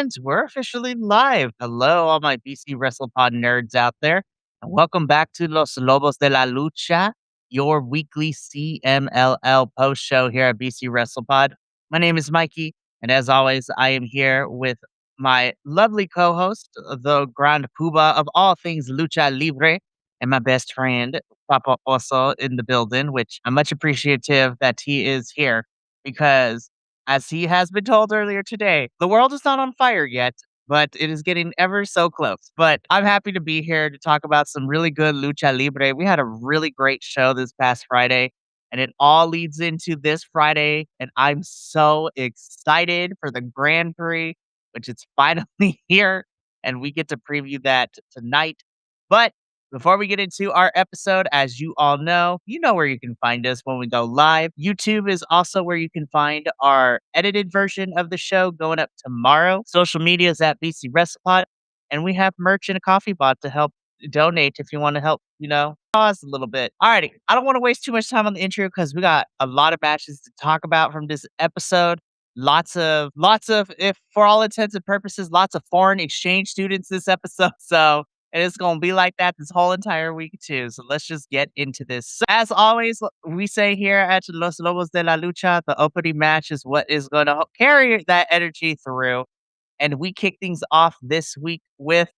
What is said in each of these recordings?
And we're officially live. Hello, all my BC WrestlePod nerds out there. And welcome back to Los Lobos de la Lucha, your weekly CMLL post show here at BC WrestlePod. My name is Mikey. And as always, I am here with my lovely co host, the Grand Puba of all things Lucha Libre, and my best friend, Papa also in the building, which I'm much appreciative that he is here because as he has been told earlier today, the world is not on fire yet, but it is getting ever so close. But I'm happy to be here to talk about some really good lucha libre. We had a really great show this past Friday, and it all leads into this Friday. And I'm so excited for the Grand Prix, which is finally here, and we get to preview that tonight. But before we get into our episode, as you know where you can find us when we go live. YouTube is also where you can find our edited version of the show going up tomorrow. Social media is at BC WrestlePod, and we have merch and a coffee bot to help donate if you want to help, pause a little bit. Alrighty, I don't want to waste too much time on the intro because we got a lot of matches to talk about from this episode. Lots of, if for all intents and purposes, lots of foreign exchange students this episode. So and it's going to be like that this whole entire week, too. So let's just get into this. So, as always, we say here at Los Lobos de la Lucha, the opening match is what is going to carry that energy through. And we kick things off this week with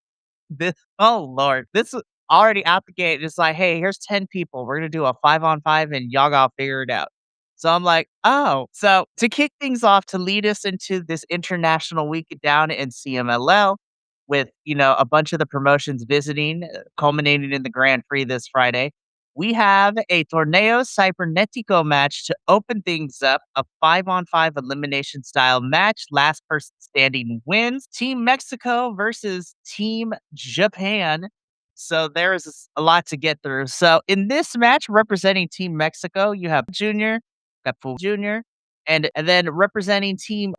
this. Oh, Lord. This is already out the gate. It's like, hey, here's 10 people. We're going to do a 5-on-5 and y'all got to figure it out. So I'm like, oh. So to kick things off, to lead us into this international week down in CMLL, with, a bunch of the promotions visiting, culminating in the Grand Prix this Friday. We have a Torneo Cibernetico match to open things up, a 5-on-5 elimination style match. Last person standing wins. Team Mexico versus Team Japan. So there is a lot to get through. So in this match, representing Team Mexico, you have Junior, got Full Junior, and then representing Team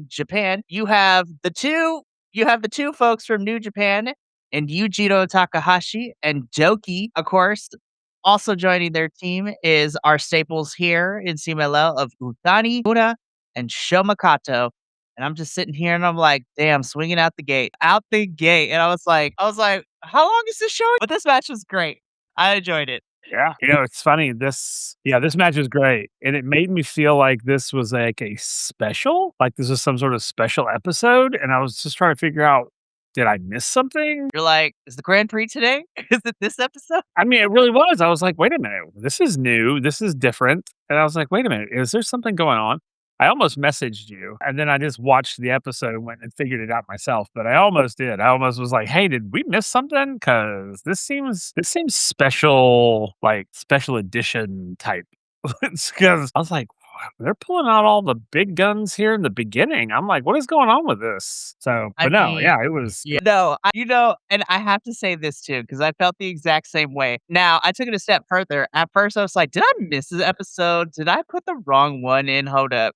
Japan, you have the two folks from New Japan and Yujiro Takahashi and Doki, of course. Also joining their team is our staples here in CMLL of Utani, Una, and Shomakato. And I'm just sitting here and I'm like, damn, swinging out the gate. Out the gate. And I was like, how long is this show? But this match was great. I enjoyed it. Yeah. It's funny. This match is great. And it made me feel like this was like a special, like this was some sort of special episode. And I was just trying to figure out, did I miss something? You're like, is the Grand Prix today? Is it this episode? I mean, it really was. I was like, wait a minute. This is new. This is different. And I was like, wait a minute. Is there something going on? I almost messaged you and then I just watched the episode and went and figured it out myself. But I almost did. I almost was like, hey, did we miss something? Because this seems special, like special edition type. Because I was like, they're pulling out all the big guns here in the beginning. I'm like, what is going on with this? So, I but no, mean, yeah, it was. yeah. No, and I have to say this too, because I felt the exact same way. Now, I took it a step further. At first, I was like, did I miss this episode? Did I put the wrong one in? Hold up.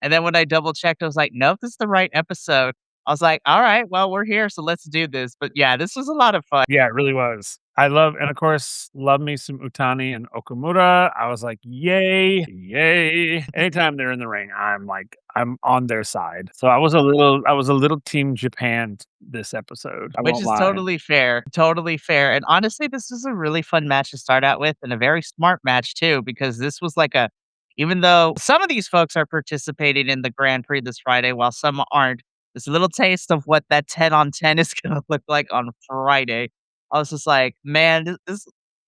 And then when I double checked, I was like, nope, this is the right episode. I was like, all right, well, we're here, so let's do this. But yeah, this was a lot of fun. Yeah, it really was. And of course, love me some Utani and Okamura. I was like, yay, yay. Anytime they're in the ring, I'm on their side. So I was a little team Japan this episode. I Which won't is lie. totally fair. Totally fair. And honestly, this was a really fun match to start out with and a very smart match too, because this was like even though some of these folks are participating in the Grand Prix this Friday, while some aren't, this little taste of what that 10 on 10 is going to look like on Friday. I was just like, man,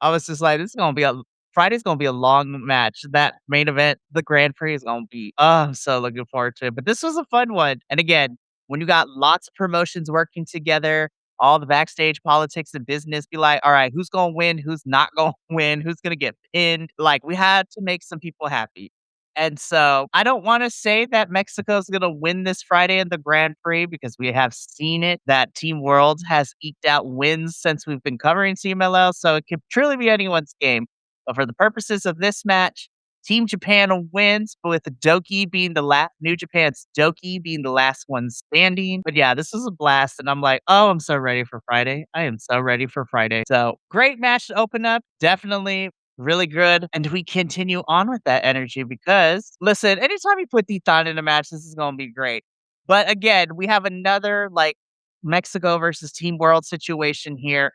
I was just like, this is going to be Friday's going to be a long match. That main event, the Grand Prix is going to be, I'm so looking forward to it. But this was a fun one. And again, when you got lots of promotions working together, all the backstage politics and business, be like, all right, who's going to win? Who's not going to win? Who's going to get pinned? Like, we had to make some people happy. And so I don't want to say that Mexico's going to win this Friday in the Grand Prix because we have seen it that Team World has eked out wins since we've been covering CMLL. So it could truly be anyone's game. But for the purposes of this match, Team Japan wins, with Doki being the last, New Japan's Doki being the last one standing. But yeah, this was a blast. And I'm like, oh, I'm so ready for Friday. I am so ready for Friday. So great match to open up. Definitely really good. And we continue on with that energy because, listen, anytime you put Titan in a match, this is going to be great. But again, we have another like Mexico versus Team World situation here.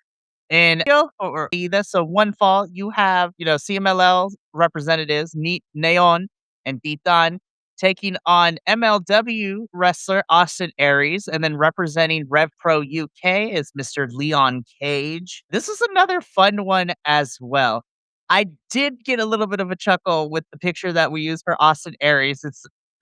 And or either so one fall, you have, CMLL representatives, Neon and Titan, taking on MLW wrestler Austin Aries, and then representing Rev Pro UK is Mr. Leon Cage. This is another fun one as well. I did get a little bit of a chuckle with the picture that we used for Austin Aries.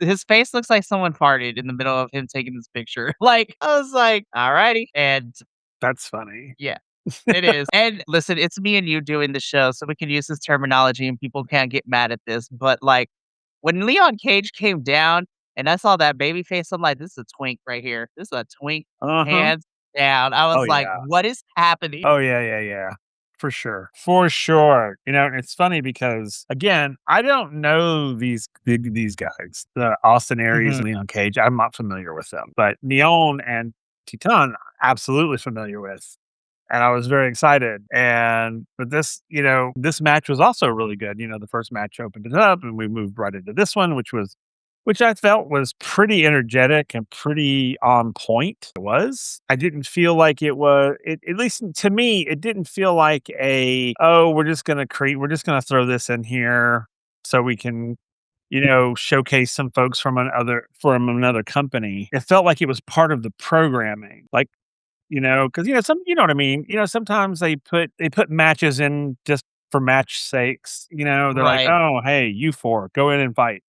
His face looks like someone farted in the middle of him taking this picture. Like, I was like, "Alrighty." And That's funny. yeah, it is. And listen, it's me and you doing the show, so we can use this terminology and people can't get mad at this. But like when Leon Cage came down and I saw that baby face, I'm like, this is a twink right here. This is a twink, Uh-huh. hands down. I Oh, was like, yeah. what is happening? Oh, yeah, yeah, yeah. For sure. For sure. And it's funny because, again, I don't know these guys, the Austin Aries Mhm. and Leon Cage. I'm not familiar with them, but Neon and Titan, absolutely familiar with. And I was very excited. But this match was also really good. The first match opened it up and we moved right into this one, which I felt was pretty energetic and pretty on point. It was. I didn't feel like at least to me, it didn't feel like oh, we're just gonna throw this in here so we can, showcase some folks from another company. It felt like it was part of the programming. Like, because you know what I mean. Sometimes they put matches in just for match sakes. They're like, Right. oh, hey, you four, go in and fight.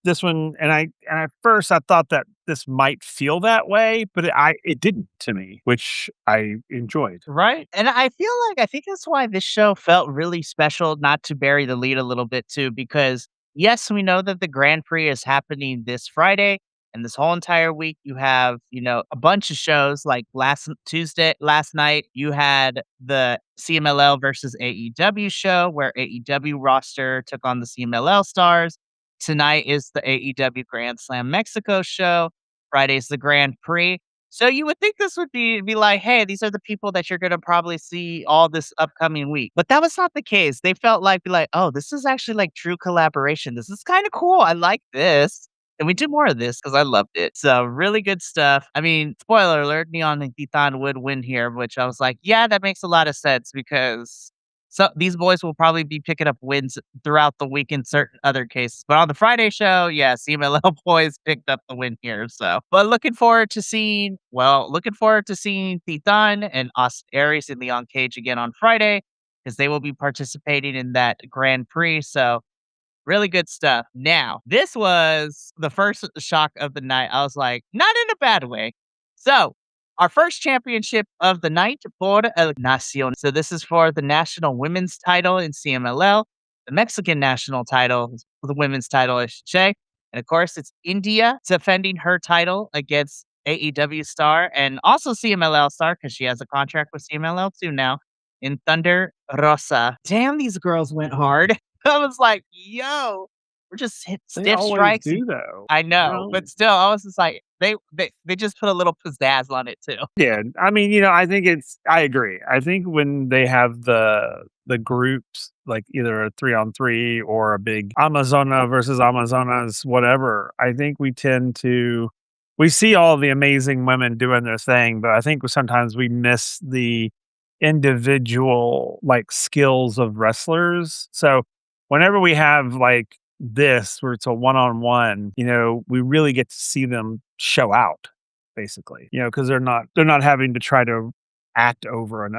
This one, and at first I thought that this might feel that way, but it didn't to me, which I enjoyed. Right. And I think that's why this show felt really special, not to bury the lead a little bit too, because yes, we know that the Grand Prix is happening this Friday. And this whole entire week, you have, a bunch of shows like last night, you had the CMLL versus AEW show where AEW roster took on the CMLL stars. Tonight is the AEW Grand Slam Mexico show. Friday's the Grand Prix. So you would think this would be like, "Hey, these are the people that you're gonna probably see all this upcoming week." But that was not the case. They felt like, "Oh, this is actually like true collaboration. This is kinda cool. I like this. And we do more of this because I loved it." So really good stuff. I mean, spoiler alert, Neon and Titan would win here, which I was like, "Yeah, that makes a lot of sense," because these boys will probably be picking up wins throughout the week in certain other cases. But on the Friday show, yeah, CMLL boys picked up the win here. So, but looking forward to seeing Titan and Austin Aries and Leon Cage again on Friday because they will be participating in that Grand Prix. So, really good stuff. Now, this was the first shock of the night. I was like, not in a bad way. So, our first championship of the night por el Nacion. So, this is for the national women's title in CMLL, the Mexican national title, the women's title, I should say. And of course, it's India defending her title against AEW star and also CMLL star because she has a contract with CMLL too now in Thunder Rosa. Damn, these girls went hard. I was like, "Yo, we're just hit They stiff always strikes." do, though. I You know, know? but still, I was just like, they just put a little pizzazz on it too. Yeah, I mean, I agree. I think when they have the groups, like either a 3-on-3 or a big Amazona versus Amazonas, whatever, I think we see all the amazing women doing their thing, but I think sometimes we miss the individual, like, skills of wrestlers. So, whenever we have, like, this, where it's a one-on-one, we really get to see them show out basically, because they're not having to try to act over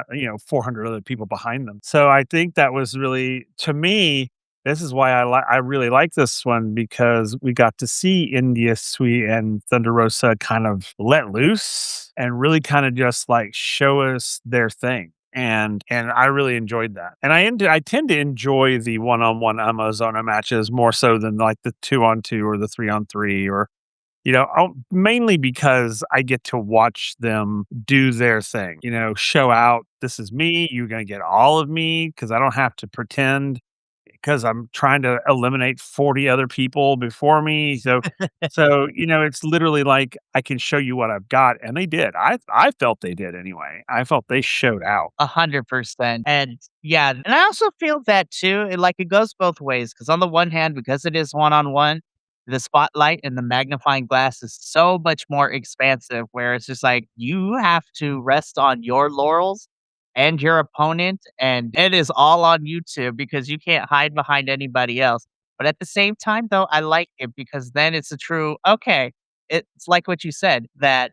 400 other people behind them. So I think that was really, to me, this is why I really like this one because we got to see India Sweet and Thunder Rosa kind of let loose and really kind of just like show us their thing. And I really enjoyed that. And I tend to enjoy the one-on-one Amazona matches more so than like the 2-on-2 or the 3-on-3 or mainly because I get to watch them do their thing, show out, "This is me, you're gonna get all of me because I don't have to pretend because 'cause I'm trying to eliminate 40 other people before me." So, it's literally like, I can show you what I've got, and they did. I felt they did anyway. I felt they showed out. 100%. And yeah, and I also feel that too. It goes both ways because on the one hand, because it is one on one, the spotlight and the magnifying glass is so much more expansive where it's just like you have to rest on your laurels and your opponent, and it is all on YouTube because you can't hide behind anybody else. But at the same time, though, I like it because then it's a true, okay, it's like what you said that,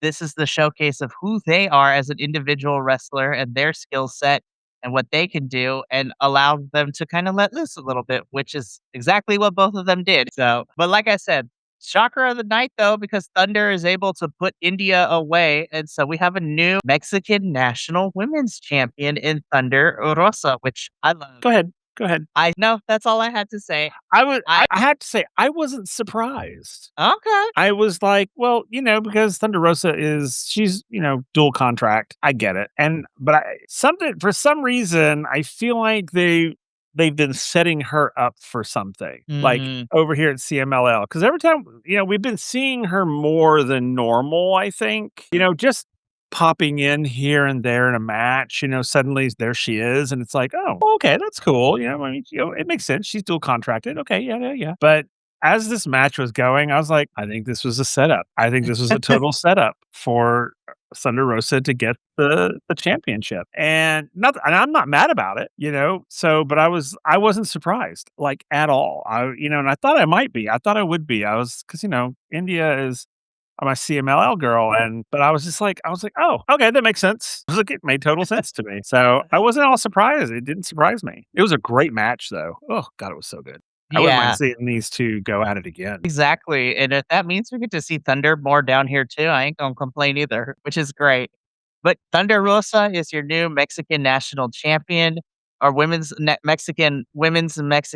this is the showcase of who they are as an individual wrestler and their skill set and what they can do and allow them to kind of let loose a little bit, which is exactly what both of them did. So, but like I said, shocker of the night though, because Thunder is able to put India away. And so we have a new Mexican national women's champion in Thunder Rosa, which I love. Go ahead. Go ahead. I know that's all I had to say. I had to say, I wasn't surprised. Okay. I was like, well, because Thunder Rosa she's, dual contract. I get it. But for some reason, I feel like they've been setting her up for something like Mhm. over here at CMLL. Cause every time, we've been seeing her more than normal, I think, just popping in here and there in a match, suddenly there she is. And it's like, oh, okay, that's cool. I mean, it makes sense. She's dual contracted. Okay. Yeah. Yeah. Yeah. But as this match was going, I was like, I think this was a setup. I think this was a total setup for Thunder Rosa to get the championship. And I'm not mad about it, but I wasn't surprised like at all. And I thought I might be. I thought I would be. I was because India is my CMLL girl, but I was just like, oh, okay, that makes sense. I was like, it made total sense to me. So I wasn't all surprised. It didn't surprise me. It was a great match though. Oh God, it was so good. I wouldn't mind Yeah. seeing these two go at it again. Exactly, and if that means we get to see Thunder more down here too, I ain't gonna complain either, which is great. But Thunder Rosa is your new Mexican national champion, or women's Mexican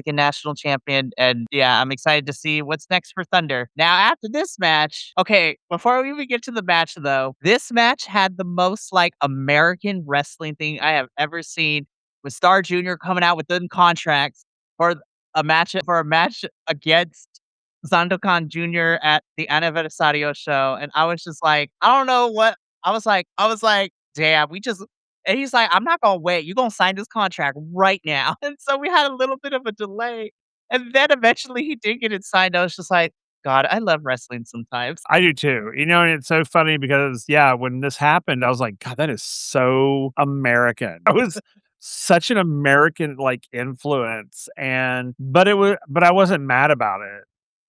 national champion, and yeah, I'm excited to see what's next for Thunder. Now, after this match, okay, before we even get to the match though, this match had the most like American wrestling thing I have ever seen, with Star Junior coming out with them contracts for a match against Sandokan Jr. at the Aniversario show, and I was just like, I don't know what I was like, "Damn, we just," and he's like, "I'm not gonna wait, you gonna sign this contract right now." And so we had a little bit of a delay, and then eventually he did get it signed. I was just like, "God, I love wrestling sometimes." I do too. And it's so funny because yeah, when this happened, I was like, God, that is so American. It was such an American like influence. But I wasn't mad about it.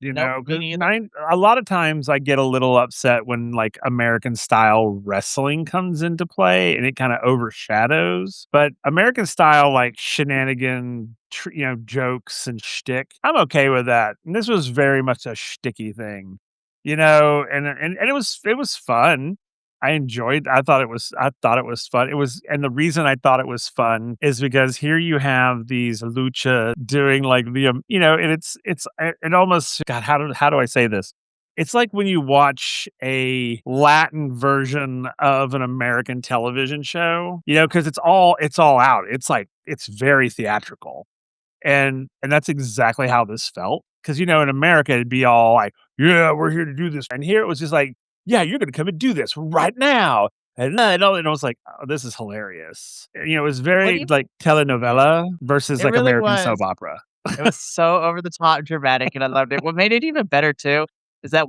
Nope, me Because neither. a lot of times I get a little upset when like American style wrestling comes into play and it kind of overshadows. But American style like shenanigan, jokes and shtick, I'm okay with that. And this was very much a shticky thing, and it was fun. I thought it was fun. And the reason I thought it was fun is because here you have these lucha doing like and it almost, God, how do I say this? It's like when you watch a Latin version of an American television show, because it's all out. It's like it's very theatrical. And that's exactly how this felt. Because in America, it'd be all like, "Yeah, we're here to do this," and here it was just like, "Yeah, you're gonna come and do this right now." And I was like, "Oh, this is hilarious." It was What very, even like, telenovela versus, It like, really American soap was. opera. It was so over the top dramatic, and I loved it. What made it even better too is that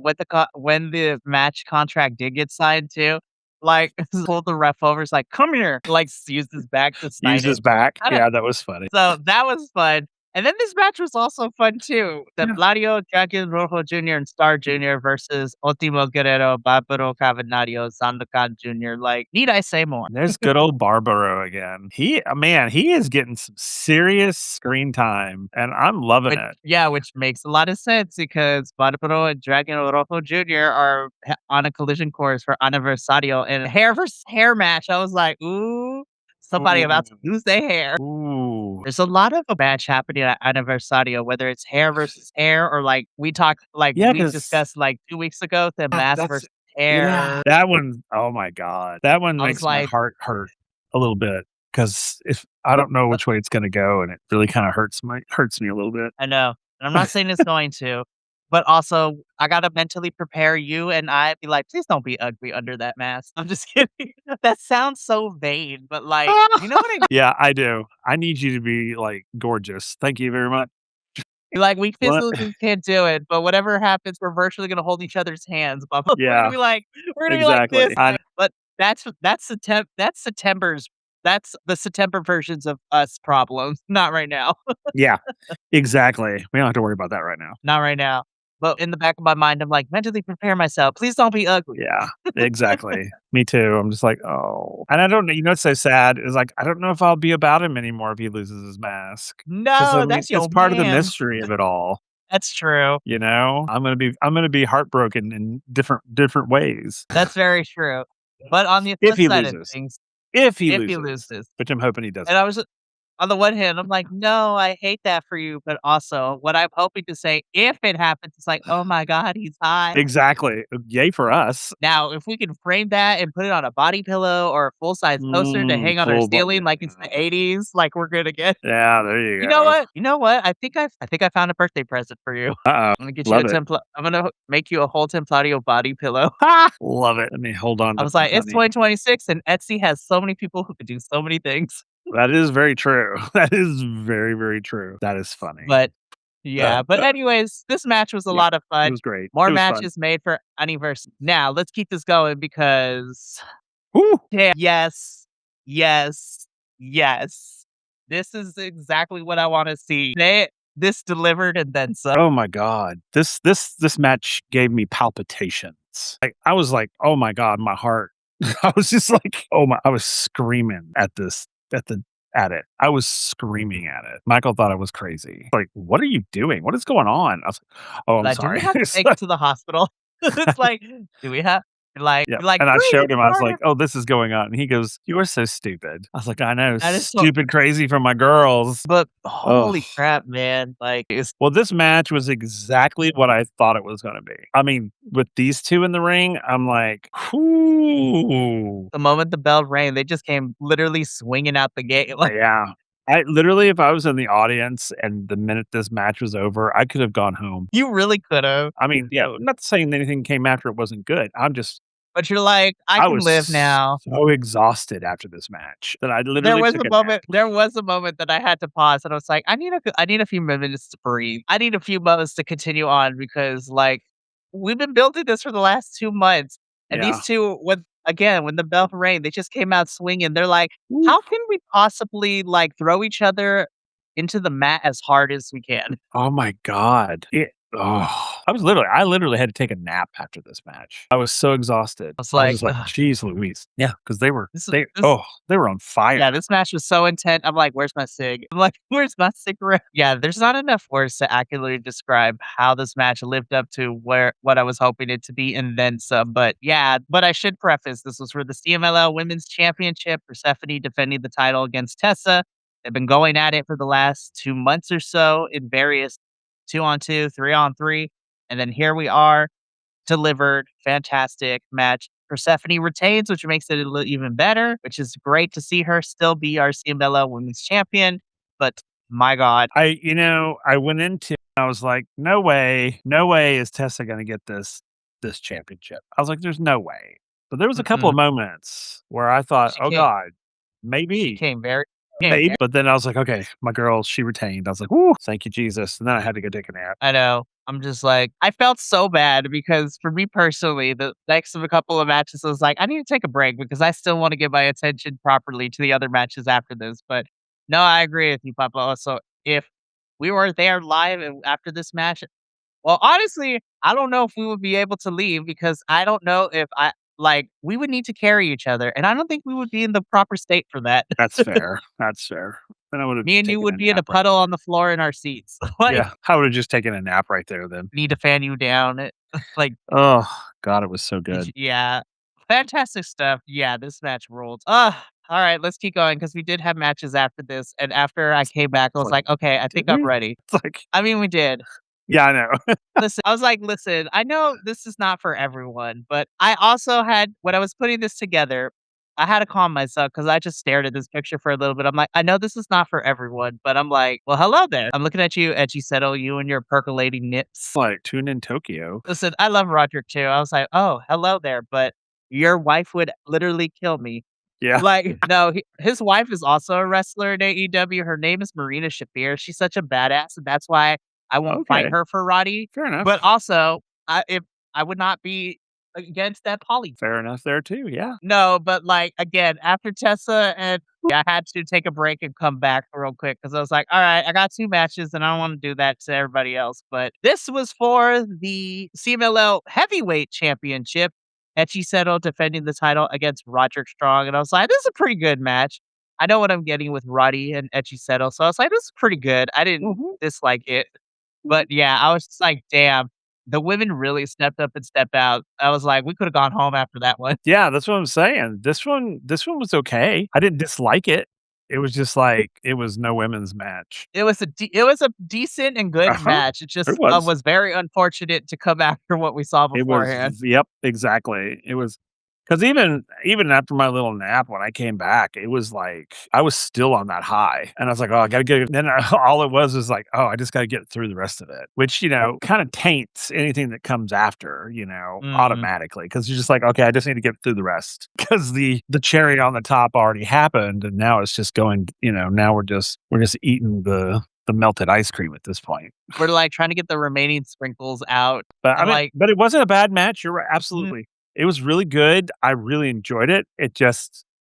when the match contract did get signed too, like, pulled the ref over, it's like, "Come here," like, used his back to sign Used it. his back. I don't Yeah, that was funny. So that was fun. And then this match was also fun too. The Yeah. Vladio Dragon Rojo Jr. and Star Jr. versus Ultimo Guerrero, Barbaro Cavernario, Sandokan Jr. Like, need I say more? There's good old Barbaro again. Man, he is getting some serious screen time, and I'm loving it. Which makes a lot of sense because Barbaro and Dragon Rojo Jr. are on a collision course for Aniversario and hair versus hair match. I was like, ooh, somebody about to Ooh. lose their hair. Ooh. There's a lot of a match happening at Aniversario, whether it's hair versus hair or Yeah, we because discussed like 2 weeks ago, the mask that's versus hair. that one, oh my god. That one I was makes my like, heart hurt a little bit because if I don't know "What?" which way it's gonna go, and it really kinda hurts me a little bit. I know, and I'm not saying it's going to, but also I gotta mentally prepare you and I be like, "Please don't be ugly under that mask." I'm just kidding. That sounds so vain, but you know what I Yeah, I do. I need you to be, like, gorgeous. Thank you very much. Like, we What? physically can't do it, but whatever happens, we're virtually gonna hold each other's hands, but we're gonna Yeah, be like we're gonna be like this. exactly. I know. But that's the September versions of us problems, not right now. Yeah, exactly. We don't have to worry about that right now. Not right now. But in the back of my mind, I'm like, mentally prepare myself. Please don't be ugly. Yeah, exactly. Me too. I'm just like, "Oh." And I don't know, you know what's so sad is, like, I don't know if I'll be about him anymore if he loses his mask. Because I No, mean, that's it's your part of the man. mystery of it all, That's true. you know? I'm gonna be heartbroken in different ways That's very true. But on the if flip he side of loses. things, If he if he loses, loses, which I'm hoping he and doesn't. I was on the one hand, I'm like, "No, I hate that for you," but also what I'm hoping to say, if it happens, it's like, "Oh my god, he's high." Exactly. Yay for us. Now, if we can frame that and put it on a body pillow or a full-size poster to hang on our Full bu ceiling like it's the '80s, like, we're good again. Yeah, there you You know go. what? You know what? I think I found a birthday present for you. Uh-oh. I'm gonna get you a Love it. I'm gonna make you a whole Templatio body pillow. Love it. Let me hold on I to was that, like, "It's honey. 2026, and Etsy has so many people who could do so many things." That is very true. That is very, very true. That is funny. But yeah, but anyways, this match was a Yeah, lot of it fun. was great. More It was fun. matches made for anniversary. Now, let's keep this going because Woo! damn, yes, yes, yes. This is exactly what I wanna see. This delivered and then some. Oh my god. This match gave me palpitations. I was like, "Oh my god," my heart. I was just like, "Oh my," I was screaming at it. I was screaming at it. Michael thought I was crazy. Like, "What are you doing? What is going on?" I was like, "Oh, I'm Like, "Do we sorry." have to It's take him like to the hospital?" It's like, "Do we have" yeah, like, and I "Breathe showed him, I was like, harder." "Oh, this is going on," and he goes, "You are so stupid." I was like, "I know, That is so stupid crazy for my girls." but Oh. holy crap, man, like, it's Well, this match was exactly what I thought it was gonna be. I mean, with these 2 in the ring, I'm like, "Whoo." the moment the bell rang, they just came literally swinging out the gate, like, Yeah. I literally, if I was in the audience and the minute this match was over, I could have gone home. you really could've, I mean, yeah, not saying anything came after it wasn't good. but you're like, "I I can was live now." so exhausted after this match that I literally took a nap. There was a moment that I had to pause, and I was like, I need a few minutes to breathe. I need a few moments to continue on because, like, we've been building this for the last 2 months, and these Yeah. 2 when the bell rang, they just came out swinging. They're like, Woo. "How can we possibly, like, throw each other into the mat as hard as we can?" Oh my god. I literally had to take a nap after this match. I was so exhausted. I was I was like, just like, "Ugh, "Jeez Louise." Yeah, because this they were on fire. Yeah, this match was so intense. I'm like, "Where's my cig?" I'm like, "Where's my cigarette?" Yeah, there's not enough words to accurately describe how this match lived up to what I was hoping it to be and then some. But yeah, but I should preface this was for the CMLL Women's Championship. Persephone defending the title against Tessa. They've been going at it for the last 2 months or so in various 2-on-2, 3-on-3, and then here we are delivered, fantastic match. Persephone retains, which makes it a little even better, which is great to see her still be our CMLL Women's Champion. But my God, I went into I was like, no way is Tessa gonna get this championship. I was like, "There's no way." But there was a couple of mm-mm. moments where I thought, She "Oh came, god, she maybe." came very, came Maybe, very. but then I was like, "Okay, my girl, she retained." I was like, "Woo, thank you, Jesus." And then I had to go take a nap. I know. I'm just like, I felt so bad because for me personally, the next of a couple of matches, I was like, I need to take a break because I still want to give my attention properly to the other matches after this. But no, I agree with you, Papa. Also, if we were there live and after this match, well, honestly, I don't know if we would be able to leave because I don't know if we would need to carry each other, and I don't think we would be in the proper state for that. That's fair. That's fair. Then I would have Me and you taken would a be in a nap right puddle on the floor in our seats. Like, yeah, I would have just taken a nap right there then. need to fan you down. Like, Oh, god, it was so did good. you yeah. Fantastic stuff. Yeah, this match rolled. All right, let's keep going because we did have matches after this, and after I came back, I It's was like, like, "Okay, I "Did think I'm we?" ready." It's like I mean, we did. yeah, I know. Listen, I was like, "Listen, I know this is not for everyone," but I also had when I was putting this together, I had to calm myself because I just stared at this picture for a little bit. I'm like, "I know this is not for everyone," but I'm like, "Well, hello there. I'm looking at you, edgy settle, you and your percolating nips." Like, tune in Tokyo. Listen, I love Roderick too. I was like, "Oh, hello there," but your wife would literally kill me. Yeah. Like, no, his wife is also a wrestler in AEW. Her name is Marina Shafir. She's such a badass, and that's why I won't fight Okay. her for Roddy, Fair enough. but also, if I would not be against that poly. Fair enough there too. Yeah. No, but, like, again, after Tessa and I had to take a break and come back real quick because I was like, "Alright, I got 2 matches, and I don't wanna do that to everybody else," but this was for the CMLL Heavyweight Championship, Echiseto defending the title against Roderick Strong, and I was like, "This is a pretty good match." I know what I'm getting with Roddy and Echiseto, so I was like, "This is pretty good." I didn't Mhm. dislike it, but, yeah, I was just like, "Damn." The women really stepped up and stepped out. I was like, "We coulda gone home after that one." Yeah, that's what I'm saying. This one was okay. I didn't dislike it. It was just like it was no women's match. It was a decent and good Uh-huh. match. It It just, was. was very unfortunate to come after what we saw It was beforehand. yep, exactly. It was because even after my little nap when I came back, it was like I was still on that high, and I was like, "Oh, I gotta get it." Then all it was like, "Oh, I just gotta get through the rest of it," which, kinda taints anything that comes after, Mm. automatically because 'cause you're just like, "Okay, I just need to get through the rest because the cherry on the top already happened, and now it's just going, now we're just eating the melted ice cream at this point." We're, like, trying to get the remaining sprinkles out, But, I and, mean like but it wasn't a bad match, you're right, mm, absolutely. It was really good, I really enjoyed it, it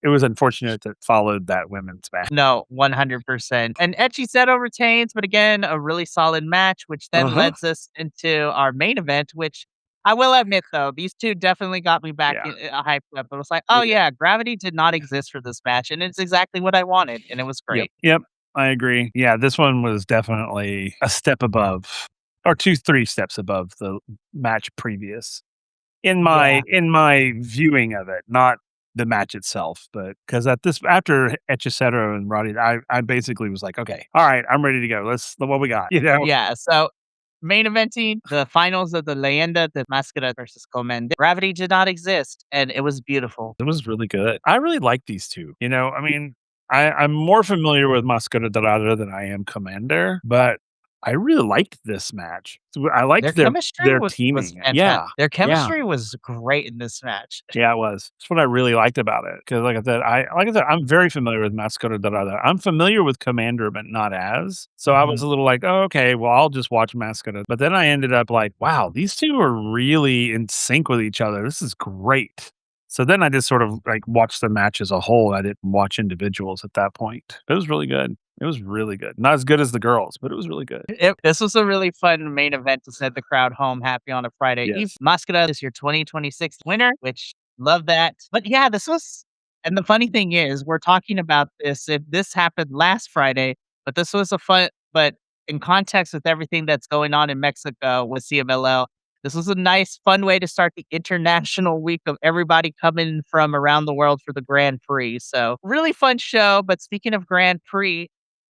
was unfortunate that followed that women's match. no, 100%. And Echiseto retains, but again, a really solid match, which then Uh-huh. leads us into our main event, which I will admit, though, these 2 definitely got me back Yeah, hyped up. I was like, they "Oh, did. yeah, gravity did not exist for this match, and it's exactly what I wanted," and it was Yep, great. yep, I agree. Yeah, this one was definitely a step above, or 2, 3 steps above the match previous Yeah. in my viewing of it, not the match itself, but because after Etcetera and Roddy, I basically was like, "Okay, alright, I'm ready to go. Let's what we got?" You know? Yeah, so main eventing the finals of the Leyenda de Máscara versus Comende. Gravity did not exist, and it was beautiful. It was really good. I really like these 2, I mean, I'm more familiar with Mascara Dorada than I am Commander, but I really liked this match. I Their liked chemistry their was teaming. fantastic. Yeah, Their yeah. chemistry was great in this match. Yeah, it was. That's what I really liked about it. Because like I said, I'm very familiar with Mascara Dorada. I'm familiar with Commander, but not as. So I was Mhm. a little like, "Oh, okay, well, I'll just watch Mascara." But then I ended up like, "Wow, these 2 are really in sync with each other. This is great." So then I just sort of, like, watched the match as a whole. I didn't watch individuals at that point. It was really good. It was really good. Not as good as the girls, but it was really good. This was a really fun main event to send the crowd home happy on a Friday eve. Yes. Mascara is your 2026 winner, which love that. But yeah, this was and the funny thing is, we're talking about this if this happened last Friday, but this was a fun but in context with everything that's going on in Mexico with CMLL, this was a nice, fun way to start the international week of everybody coming from around the world for the Grand Prix. So, really fun show. But speaking of Grand Prix,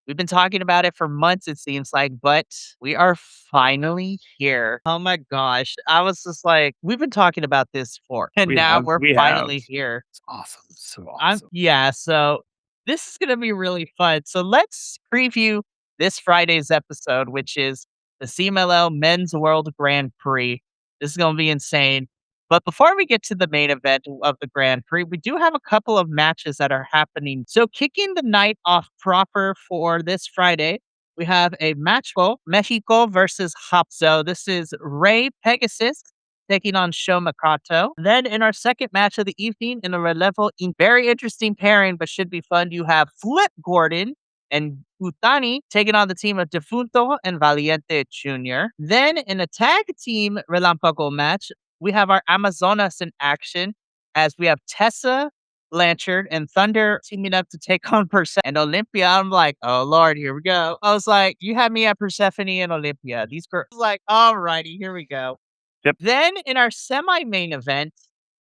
we've been talking about it for months, it seems like, but we are finally here. Oh my gosh. I was just like, we've been talking about this for, and We now have. we're We have. finally here. It's awesome. So awesome. Yeah, so this is gonna be really fun. So let's preview this Friday's episode, which is the CMLL Men's World Grand Prix. This is gonna be insane. But before we get to the main event of the Grand Prix, we do have a couple of matches that are happening. So kicking the night off proper for this Friday, we have a match for Mexico versus Hop. So this is Ray Pegasus taking on Sho Makato. Then in our second match of the evening in a Relevo, in very interesting pairing, but should be fun, you have Flip Gordon and Utani taking on the team of Defunto and Valiente Jr. Then in a tag team Relampago match, we have our Amazonas in action as we have Tessa Blanchard and Thunder teaming up to take on Persephone and Olympia. I'm like, oh Lord, here we go. I was like, you had me at Persephone and Olympia. These girls like, all righty, here we go. Yep. Then in our semi-main event,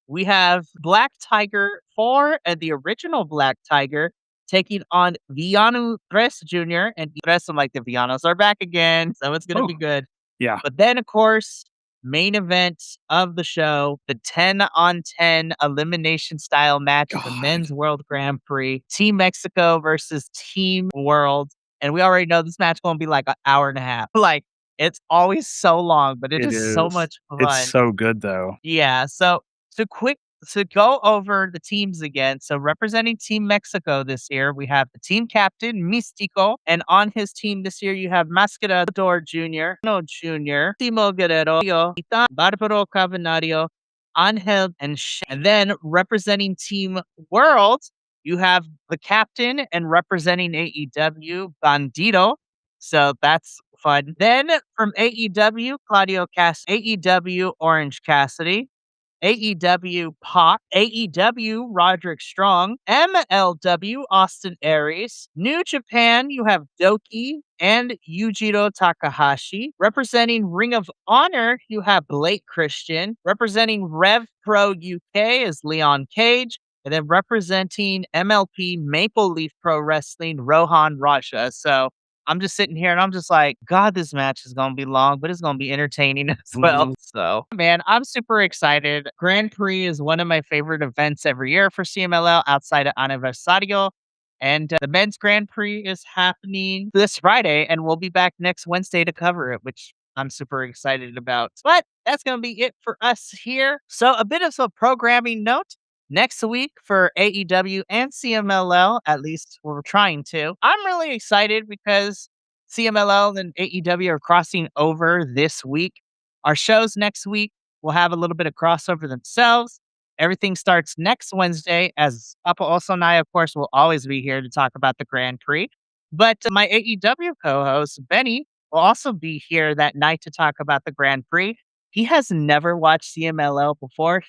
we have Black Tiger 4 and the original Black Tiger taking on Villano Tres Jr. and Tres. I'm like, the Villanos are back again, so it's gonna Oh, be good. yeah. But then, of course, main event of the show, the 10 on 10 elimination style match of the God, Men's World Grand Prix, Team Mexico versus Team World. And we already know this match gonna be like an hour and a half. Like, it's always so long, but it it is so is. much It's fun. so good, though. Yeah, so quick to go over the teams again. So representing Team Mexico this year, we have the team captain, Místico. And on his team this year, you have Mascarador Jr., No Jr., Timo Guerrero, Barbaro Cavanario, Angel, and And then representing Team World, you have the captain and representing AEW, Bandito. So that's fun. Then from AEW, Claudio AEW, Orange Cassidy. AEW Pac, AEW Roderick Strong, MLW Austin Aries, New Japan, you have Doki and Yujiro Takahashi. Representing Ring of Honor, you have Blake Christian. Representing Rev Pro UK is Leon Cage. And then representing MLP Maple Leaf Pro Wrestling, Rohan Raja. So I'm just sitting here and I'm just like, God, this match is going to be long, but it's going to be entertaining as well. So, man, I'm super excited. Grand Prix is one of my favorite events every year for CMLL outside of Aniversario. And the men's Grand Prix is happening this Friday, and we'll be back next Wednesday to cover it, which I'm super excited about. But that's going to be it for us here. So, a bit of a programming note. Next week for AEW and CMLL, at least we're trying to. I'm really excited because CMLL and AEW are crossing over this week. Our shows next week will have a little bit of crossover themselves. Everything starts next Wednesday, as Papa Oso and I, of course, will always be here to talk about the Grand Prix. But my AEW co host, Benny, will also be here that night to talk about the Grand Prix. He has never watched CMLL before.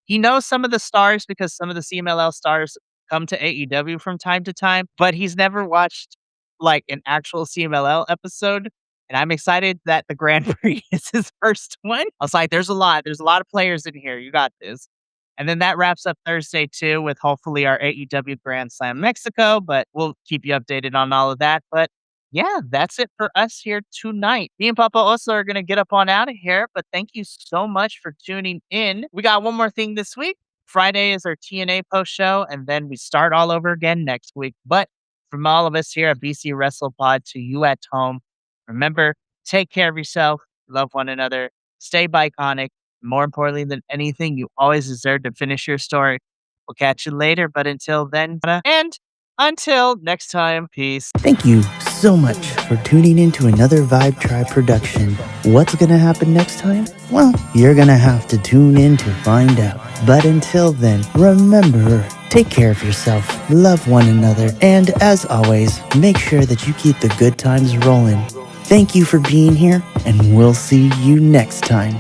He knows some of the stars because some of the CMLL stars come to AEW from time to time, but he's never watched like an actual CMLL episode. And I'm excited that the Grand Prix is his first one. I was like, there's a lot. There's a lot of players in here. You got this. And then that wraps up Thursday too with hopefully our AEW Grand Slam Mexico, but we'll keep you updated on all of that. But yeah, that's it for us here tonight. Me and Papa Oso are going to get up on out of here, but thank you so much for tuning in. We got one more thing this week. Friday is our TNA post show, and then we start all over again next week. But from all of us here at BC Wrestle Pod to you at home, remember, take care of yourself, love one another, stay biconic. More importantly than anything, you always deserve to finish your story. We'll catch you later, but until then, and until next time, peace. Thank you so much for tuning in to another Vibe Tribe production. What's gonna happen next time? Well, you're gonna have to tune in to find out. But until then, remember, take care of yourself, love one another, and as always, make sure that you keep the good times rolling. Thank you for being here, and we'll see you next time.